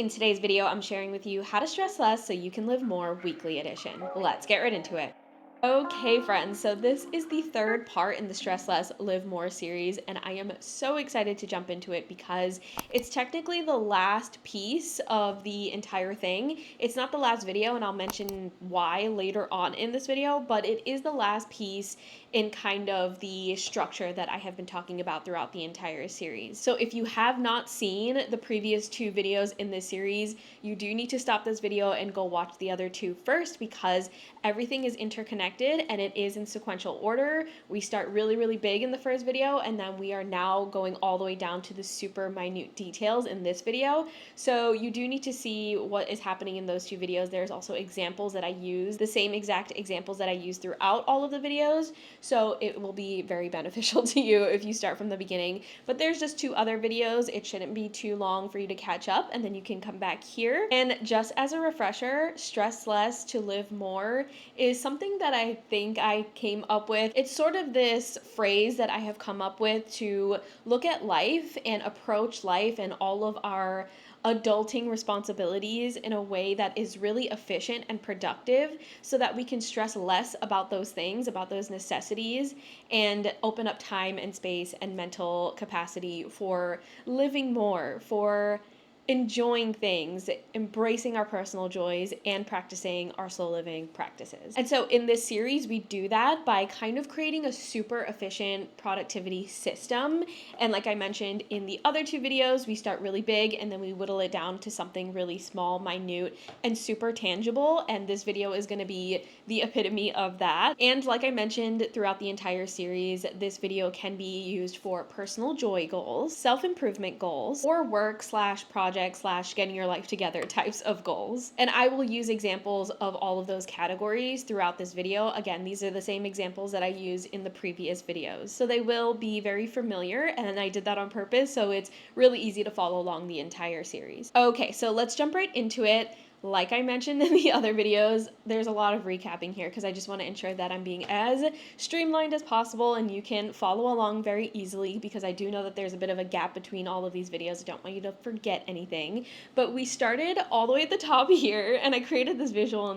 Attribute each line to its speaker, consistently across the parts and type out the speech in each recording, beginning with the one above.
Speaker 1: In today's video, I'm sharing with you how to stress less so you can live more weekly edition. Let's get right into it. Okay, friends, so this is the third part in the Stress Less, Live More series, and I am so excited to jump into it because it's technically the last piece of the entire thing. It's not the last video, and I'll mention why later on in this video, but it is the last piece in kind of the structure that I have been talking about throughout the entire series. So if you have not seen the previous two videos in this series, you do need to stop this video and go watch the other two first because everything is interconnected and it is in sequential order. We start really, really big in the first video, and then we are now going all the way down to the super minute details in this video. So you do need to see what is happening in those two videos. There's also examples that I use, the same exact examples that I use throughout all of the videos. So it will be very beneficial to you if you start from the beginning. But there's just two other videos. It shouldn't be too long for you to catch up, and then you can come back here. And just as a refresher, stress less to live more is something that I think I came up with. It's sort of this phrase that I have come up with to look at life and approach life and all of our adulting responsibilities in a way that is really efficient and productive so that we can stress less about those things, about those necessities, and open up time and space and mental capacity for living more, for enjoying things, embracing our personal joys, and practicing our slow living practices. And so in this series, we do that by kind of creating a super efficient productivity system. And like I mentioned in the other two videos, we start really big and then we whittle it down to something really small, minute, and super tangible. And this video is going to be the epitome of that. And like I mentioned throughout the entire series, this video can be used for personal joy goals, self-improvement goals, or work/project / getting your life together types of goals. And I will use examples of all of those categories throughout this video. Again, these are the same examples that I use in the previous videos. So they will be very familiar, and I did that on purpose, so it's really easy to follow along the entire series. Okay, so let's jump right into it. Like I mentioned in the other videos, there's a lot of recapping here because I just want to ensure that I'm being as streamlined as possible and you can follow along very easily because I do know that there's a bit of a gap between all of these videos. I don't want you to forget anything. But we started all the way at the top here, and I created this visual in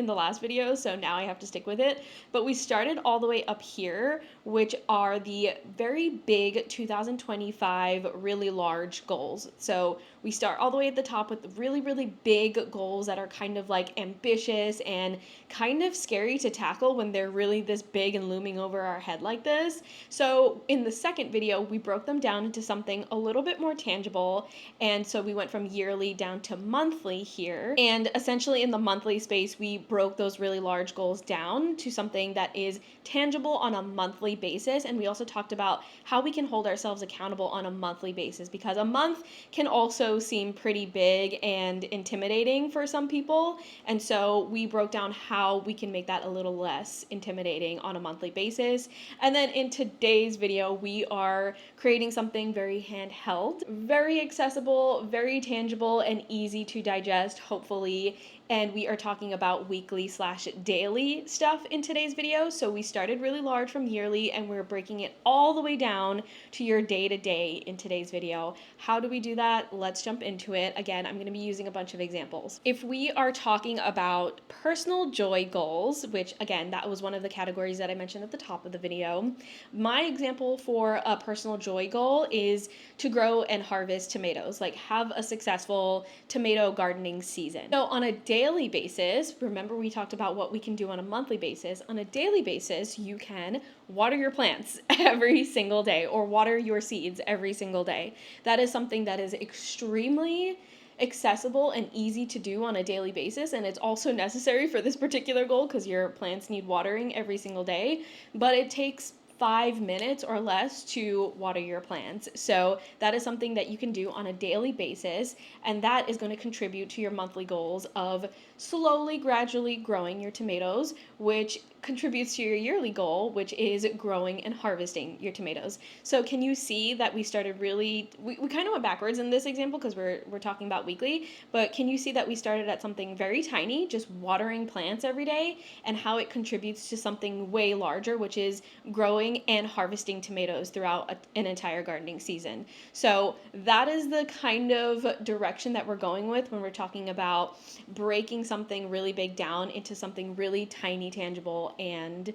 Speaker 1: the last video, so now I have to stick with it. But we started all the way up here, which are the very big 2025 really large goals. So we start all the way at the top with really, really big goals that are kind of like ambitious and kind of scary to tackle when they're really this big and looming over our head like this. So in the second video, we broke them down into something a little bit more tangible. And so we went from yearly down to monthly here. And essentially in the monthly space, we broke those really large goals down to something that is tangible on a monthly basis. And we also talked about how we can hold ourselves accountable on a monthly basis because a month can also seem pretty big and intimidating for some people. And so we broke down how we can make that a little less intimidating on a monthly basis. And then in today's video, we are creating something very handheld, very accessible, very tangible, and easy to digest, hopefully. And we are talking about weekly / daily stuff in today's video. So we started really large from yearly and we're breaking it all the way down to your day-to-day in today's video. How do we do that? Let's jump into it. Again, I'm going to be using a bunch of examples. If we are talking about personal joy goals, which again, that was one of the categories that I mentioned at the top of the video, my example for a personal joy goal is to grow and harvest tomatoes, like have a successful tomato gardening season. So on a daily basis, remember we talked about what we can do on a monthly basis. On a daily basis, you can water your plants every single day or water your seeds every single day. That is something that is extremely accessible and easy to do on a daily basis, and it's also necessary for this particular goal because your plants need watering every single day, but it takes 5 minutes or less to water your plants. So that is something that you can do on a daily basis, and that is going to contribute to your monthly goals of slowly, gradually growing your tomatoes, which contributes to your yearly goal, which is growing and harvesting your tomatoes. So can you see that we started really, we kind of went backwards in this example because we're talking about weekly, but can you see that we started at something very tiny, just watering plants every day, and how it contributes to something way larger, which is growing and harvesting tomatoes throughout an entire gardening season. So that is the kind of direction that we're going with when we're talking about breaking something really big down into something really tiny, tangible, and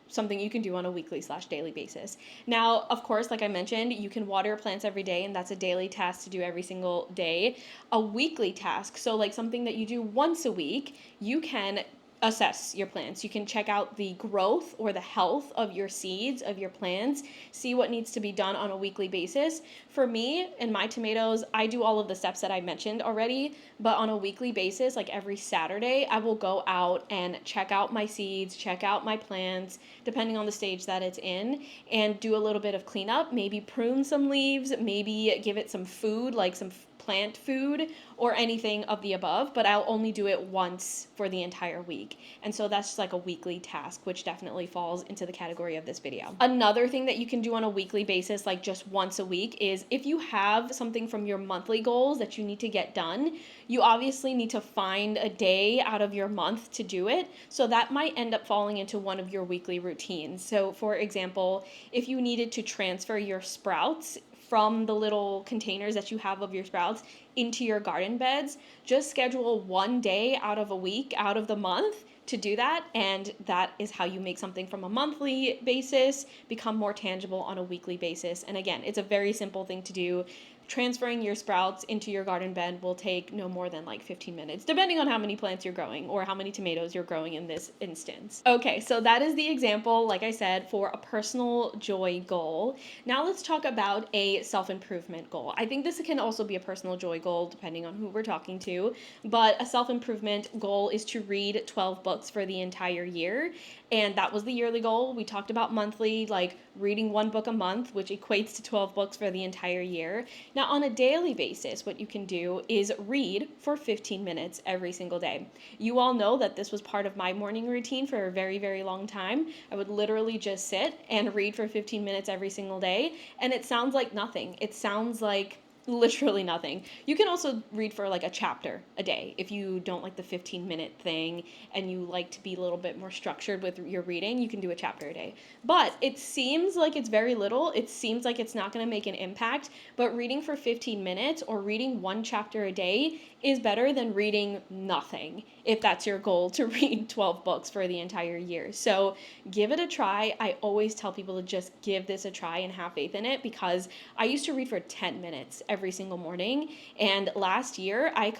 Speaker 1: something you can do on a weekly/daily basis. Now, of course, like I mentioned, you can water plants every day, and that's a daily task to do every single day. A weekly task, so like something that you do once a week, you can assess your plants. You can check out the growth or the health of your seeds, of your plants, see what needs to be done on a weekly basis. For me and my tomatoes, I do all of the steps that I mentioned already, but on a weekly basis, like every Saturday, I will go out and check out my seeds, check out my plants, depending on the stage that it's in, and do a little bit of cleanup, maybe prune some leaves, maybe give it some food, like some plant food or anything of the above, but I'll only do it once for the entire week. And so that's just like a weekly task, which definitely falls into the category of this video. Another thing that you can do on a weekly basis, like just once a week, is if you have something from your monthly goals that you need to get done, you obviously need to find a day out of your month to do it. So that might end up falling into one of your weekly routines. So for example, if you needed to transfer your sprouts from the little containers that you have of your sprouts into your garden beds, just schedule one day out of a week, out of the month, to do that, and that is how you make something from a monthly basis become more tangible on a weekly basis. And again, it's a very simple thing to do. Transferring your sprouts into your garden bed will take no more than like 15 minutes, depending on how many plants you're growing or how many tomatoes you're growing in this instance. Okay, so that is the example, like I said, for a personal joy goal. Now let's talk about a self-improvement goal. I think this can also be a personal joy goal, depending on who we're talking to, but a self-improvement goal is to read 12 books for the entire year. And that was the yearly goal. We talked about monthly, like reading one book a month, which equates to 12 books for the entire year. Now, on a daily basis, what you can do is read for 15 minutes every single day. You all know that this was part of my morning routine for a very, very long time. I would literally just sit and read for 15 minutes every single day, and it sounds like nothing. It sounds like literally nothing. You can also read for like a chapter a day if you don't like the 15-minute thing and you like to be a little bit more structured with your reading. You can do a chapter a day. But it seems like it's very little. It seems like it's not going to make an impact, but reading for 15 minutes or reading one chapter a day is better than reading nothing if that's your goal, to read 12 books for the entire year. So give it a try. I always tell people to just give this a try and have faith in it, because I used to read for 10 minutes every single morning, and last year I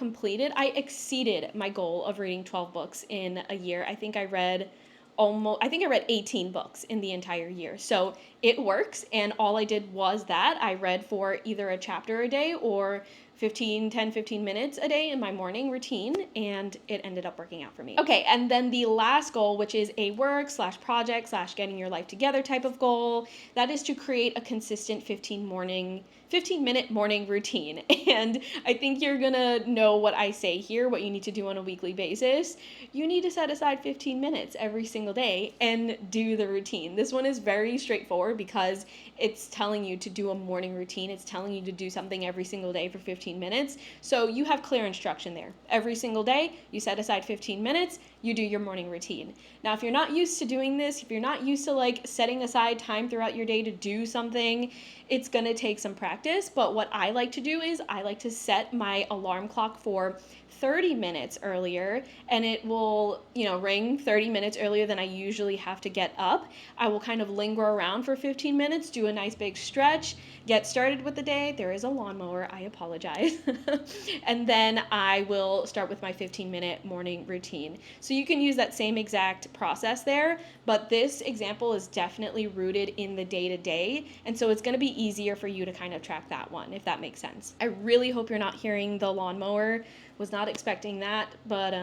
Speaker 1: exceeded my goal of reading 12 books in a year. I think I read 18 books in the entire year. So it works, and all I did was that I read for either a chapter a day or 15 minutes a day in my morning routine, and it ended up working out for me. Okay, and then the last goal, which is a work/project/getting your life together type of goal, that is to create a consistent 15-minute morning routine. And I think you're gonna know what I say here, what you need to do on a weekly basis. You need to set aside 15 minutes every single day and do the routine. This one is very straightforward because it's telling you to do a morning routine. It's telling you to do something every single day for 15 minutes. So you have clear instruction there. Every single day, you set aside 15 minutes, you do your morning routine. Now, if you're not used to doing this, if you're not used to like setting aside time throughout your day to do something, it's going to take some practice. But what I like to do is I like to set my alarm clock for 30 minutes earlier, and it will, ring 30 minutes earlier than I usually have to get up. I will kind of linger around for 15 minutes, do a nice big stretch, get started with the day. There is a lawnmower, I apologize. And then I will start with my 15-minute morning routine. So you can use that same exact process there, but this example is definitely rooted in the day-to-day, and so it's going to be easier for you to kind of track that one, if that makes sense. I really hope you're not hearing the lawnmower. Was not expecting that, but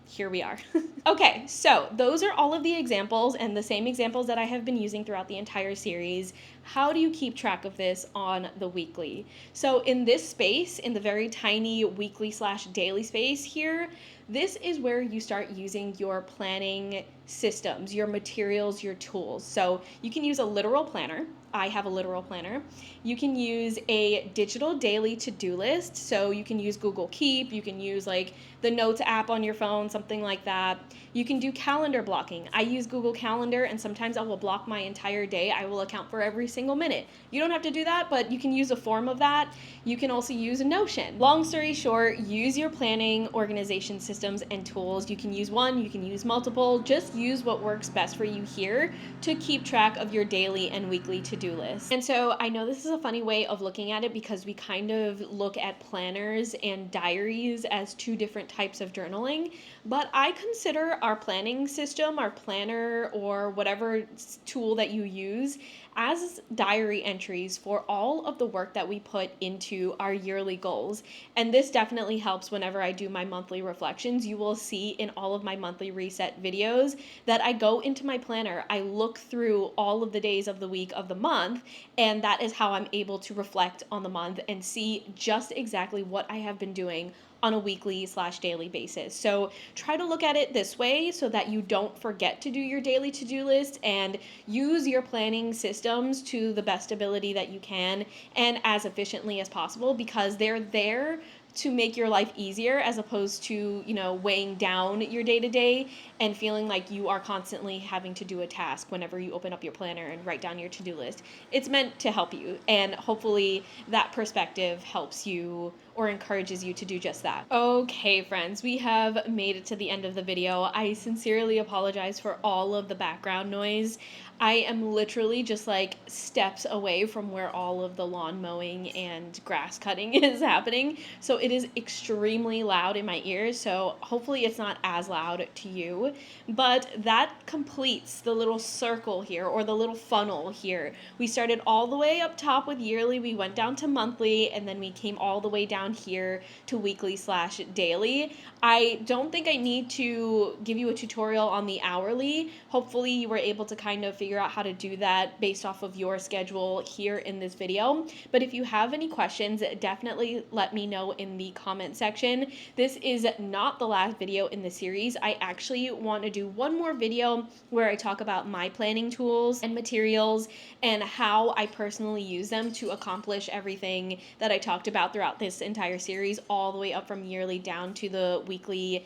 Speaker 1: here we are. Okay, so those are all of the examples, and the same examples that I have been using throughout the entire series. how do you keep track of this on the weekly? So in this space, in the very tiny weekly/daily space here, this is where you start using your planning systems, your materials, your tools. So you can use a literal planner. I have a literal planner. You can use a digital daily to-do list. So you can use Google Keep, you can use like the Notes app on your phone, something like that. You can do calendar blocking. I use Google Calendar, and sometimes I will block my entire day. I will account for every single minute. You don't have to do that, but you can use a form of that. You can also use a Notion. Long story short, use your planning, organization systems, and tools. You can use one, you can use multiple. Just use what works best for you here to keep track of your daily and weekly to-do list. And so I know this is a funny way of looking at it because we kind of look at planners and diaries as two different types of journaling, but I consider our planning system, our planner, or whatever tool that you use as diary entries for all of the work that we put into our yearly goals. And this definitely helps whenever I do my monthly reflections. You will see in all of my monthly reset videos that I go into my planner, I look through all of the days of the week of the month, and that is how I'm able to reflect on the month and see just exactly what I have been doing on a weekly/daily basis. So try to look at it this way so that you don't forget to do your daily to-do list, and use your planning systems to the best ability that you can and as efficiently as possible, because they're there to make your life easier as opposed to, weighing down your day to day and feeling like you are constantly having to do a task whenever you open up your planner and write down your to-do list. It's meant to help you, and hopefully that perspective helps you or encourages you to do just that. Okay, friends, we have made it to the end of the video. I sincerely apologize for all of the background noise. I am literally just like steps away from where all of the lawn mowing and grass cutting is happening. So it is extremely loud in my ears. So hopefully it's not as loud to you. But that completes the little circle here, or the little funnel here. We started all the way up top with yearly, we went down to monthly, and then we came all the way down here to weekly/daily. I don't think I need to give you a tutorial on the hourly. Hopefully you were able to kind of figure out how to do that based off of your schedule here in this video. But if you have any questions, definitely let me know in the comment section. This is not the last video in the series. I actually want to do one more video where I talk about my planning tools and materials and how I personally use them to accomplish everything that I talked about throughout this entire series, all the way up from yearly down to the weekly/daily.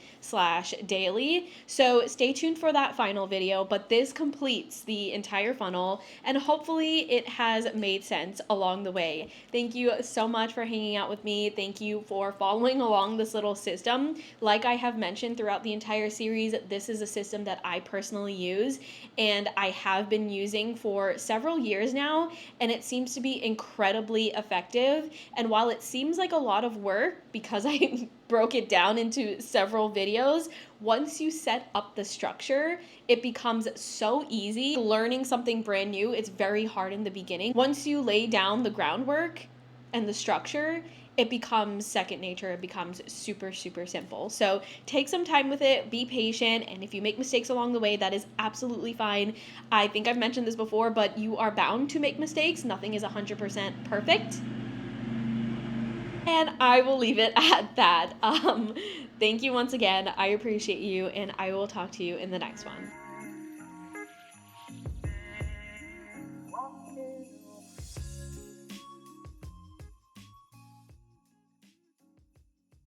Speaker 1: So stay tuned for that final video, but this completes the entire funnel, and hopefully it has made sense along the way. Thank you so much for hanging out with me. Thank you for following along this little system. Like I have mentioned throughout the entire series, this is a system that I personally use and I have been using for several years now, and it seems to be incredibly effective. And while it seems like a lot of work because I broke it down into several videos, once you set up the structure, it becomes so easy. Learning something brand new, it's very hard in the beginning. Once you lay down the groundwork and the structure, it becomes second nature. It becomes super, super simple. So take some time with it, be patient, and if you make mistakes along the way, that is absolutely fine. I think I've mentioned this before, but you are bound to make mistakes. Nothing is 100% perfect. And I will leave it at that. Thank you once again. I appreciate you, and I will talk to you in the next one.